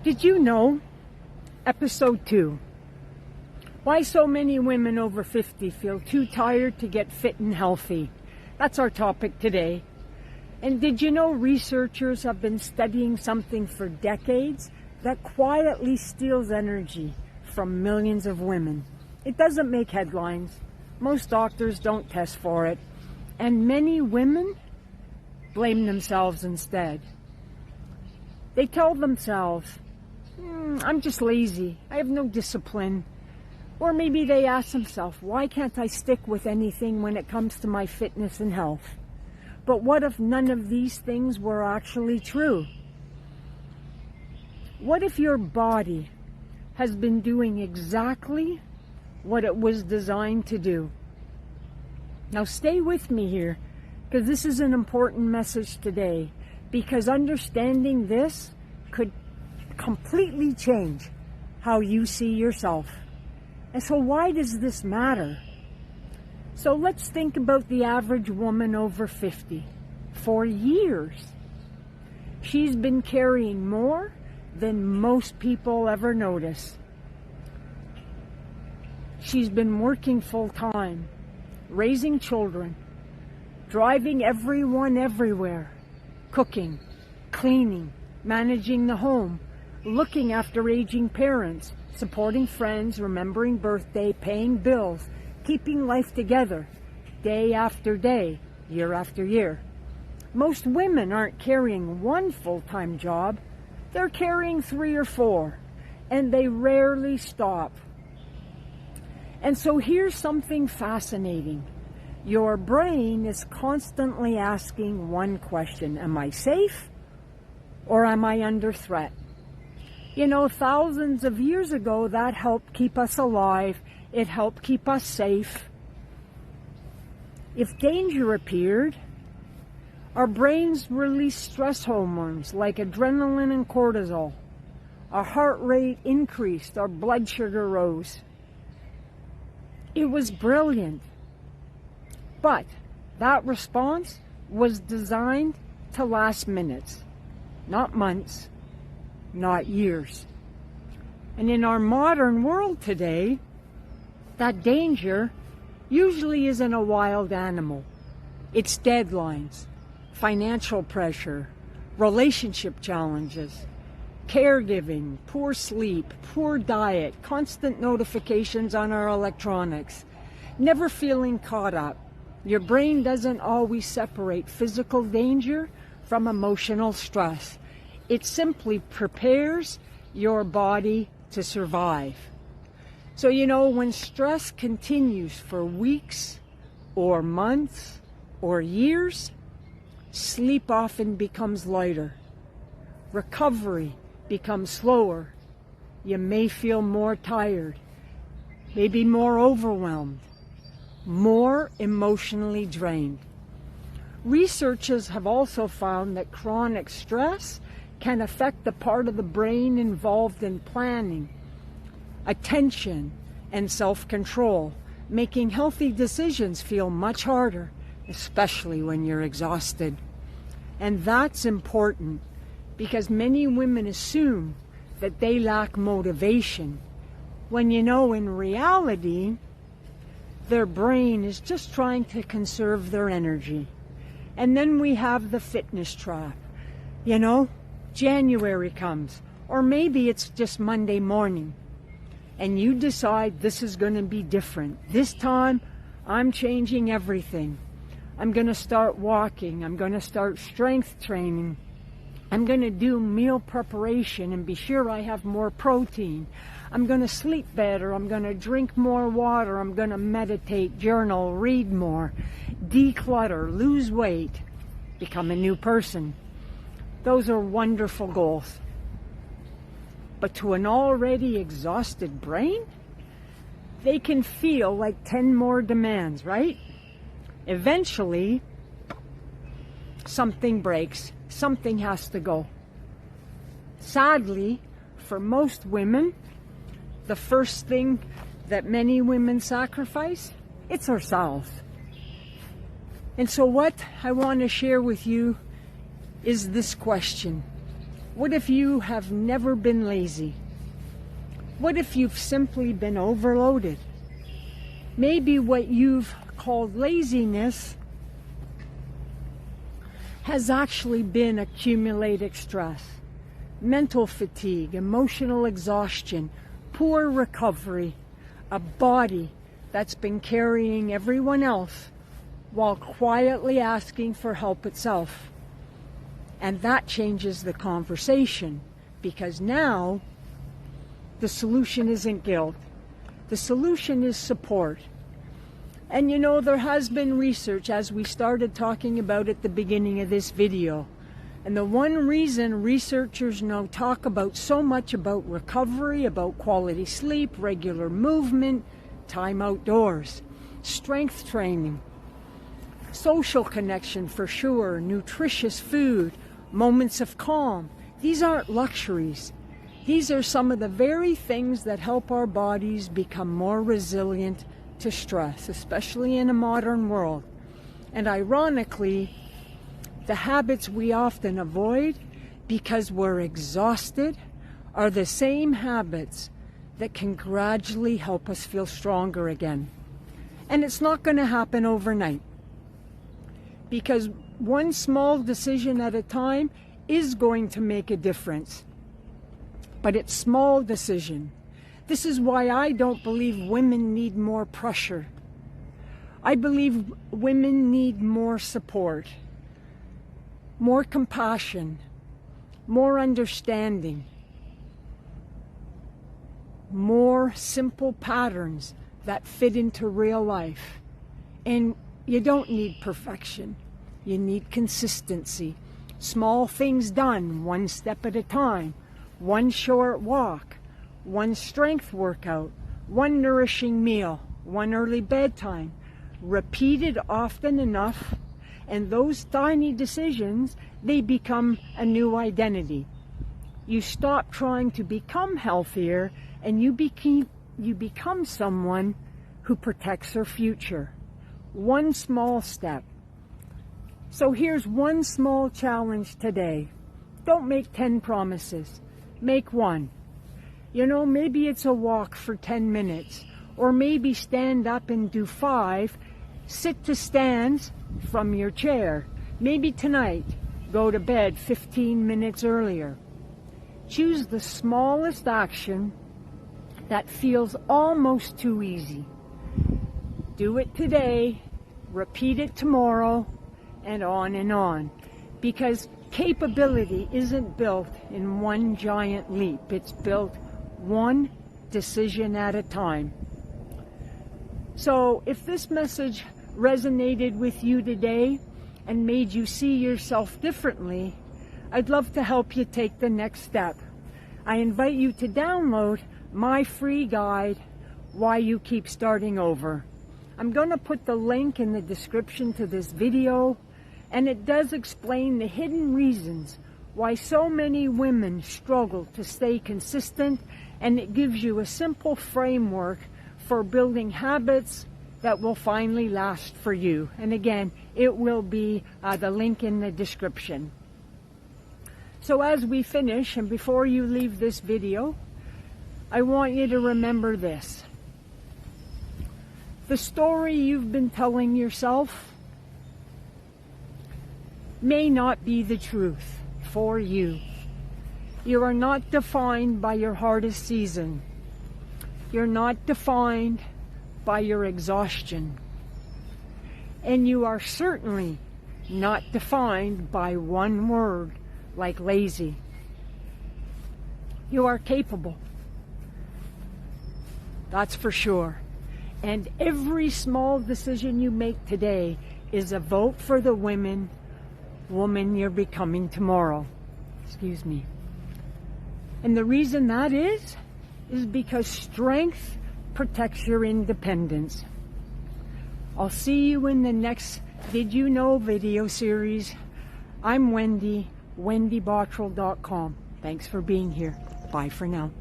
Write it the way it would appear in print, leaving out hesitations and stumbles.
Did you know? Episode 2. Why so many women over 50 feel too tired to get fit and healthy. That's our topic today. And did you know researchers have been studying something for decades that quietly steals energy from millions of women? It doesn't make headlines. Most doctors don't test for it. And many women blame themselves instead. They tell themselves, I'm just lazy. I have no discipline. Or maybe they ask themselves, why can't I stick with anything when it comes to my fitness and health? But what if none of these things were actually true? What if your body has been doing exactly what it was designed to do? Now stay with me here, because this is an important message today, because understanding this could completely change how you see yourself. And so why does this matter? So let's think about the average woman over 50. For years, she's been carrying more than most people ever notice. She's been working full time, raising children, driving everyone everywhere, cooking, cleaning, managing the home, looking after aging parents, supporting friends, remembering birthday, paying bills, keeping life together, day after day, year after year. Most women aren't carrying one full-time job, they're carrying 3 or 4, and they rarely stop. And so here's something fascinating. Your brain is constantly asking one question: am I safe or am I under threat? You know, thousands of years ago, that helped keep us alive. It helped keep us safe. If danger appeared, our brains released stress hormones like adrenaline and cortisol. Our heart rate increased, our blood sugar rose. It was brilliant. But that response was designed to last minutes, not months, not years. And in our modern world today, that danger usually isn't a wild animal. It's deadlines, financial pressure, relationship challenges, caregiving, poor sleep, poor diet, constant notifications on our electronics, never feeling caught up. Your brain doesn't always separate physical danger from emotional stress. It simply prepares your body to survive. So, you know, when stress continues for weeks or months or years, sleep often becomes lighter. Recovery becomes slower. You may feel more tired, maybe more overwhelmed, more emotionally drained. Researchers have also found that chronic stress can affect the part of the brain involved in planning, attention, and self-control, making healthy decisions feel much harder, especially when you're exhausted. And that's important because many women assume that they lack motivation, when you know in reality, their brain is just trying to conserve their energy. And then we have the fitness trap. You know, January comes, or maybe it's just Monday morning, and you decide this is going to be different. This time, I'm changing everything. I'm going to start walking. I'm going to start strength training. I'm going to do meal preparation and be sure I have more protein. I'm going to sleep better. I'm going to drink more water. I'm going to meditate, journal, read more, declutter, lose weight, become a new person. Those are wonderful goals. But to an already exhausted brain, they can feel like 10 more demands, right? Eventually, something breaks. Something has to go. Sadly, for most women, the first thing that many women sacrifice, it's ourselves. And so what I want to share with you is this question. What if you have never been lazy? What if you've simply been overloaded? Maybe what you've called laziness has actually been accumulated stress, mental fatigue, emotional exhaustion, poor recovery, a body that's been carrying everyone else while quietly asking for help itself. And that changes the conversation, because now the solution isn't guilt. The solution is support. And you know, there has been research, as we started talking about at the beginning of this video. And the one reason researchers now talk about so much about recovery, about quality sleep, regular movement, time outdoors, strength training, social connection for sure, nutritious food, moments of calm. These aren't luxuries. These are some of the very things that help our bodies become more resilient to stress, especially in a modern world. And ironically, the habits we often avoid because we're exhausted are the same habits that can gradually help us feel stronger again. And it's not going to happen overnight, because one small decision at a time is going to make a difference. But it's small decision. This is why I don't believe women need more pressure. I believe women need more support, more compassion, more understanding, more simple patterns that fit into real life. And you don't need perfection. You need consistency. Small things done one step at a time. One short walk, one strength workout, one nourishing meal, one early bedtime. Repeated often enough, and those tiny decisions, they become a new identity. You stop trying to become healthier, and you become someone who protects her future. One small step. So here's one small challenge today. Don't make 10 promises. Make one. You know, maybe it's a walk for 10 minutes, or maybe stand up and do 5. Sit to stands from your chair. Maybe tonight, go to bed 15 minutes earlier. Choose the smallest action that feels almost too easy. Do it today, repeat it tomorrow, and on, because capability isn't built in one giant leap. It's built one decision at a time. So if this message resonated with you today and made you see yourself differently, I'd love to help you take the next step. I invite you to download my free guide, Why You Keep Starting Over. I'm going to put the link in the description to this video, and it does explain the hidden reasons why so many women struggle to stay consistent, and it gives you a simple framework for building habits that will finally last for you. And again, it will be the link in the description. So as we finish, and before you leave this video, I want you to remember this. The story you've been telling yourself may not be the truth for you. You are not defined by your hardest season. You're not defined by your exhaustion. And you are certainly not defined by one word like lazy. You are capable. That's for sure. And every small decision you make today is a vote for the woman you're becoming tomorrow. Excuse me. And the reason that is because strength protects your independence. I'll see you in the next Did You Know video series. I'm Wendy, wendybottrell.com. Thanks for being here. Bye for now.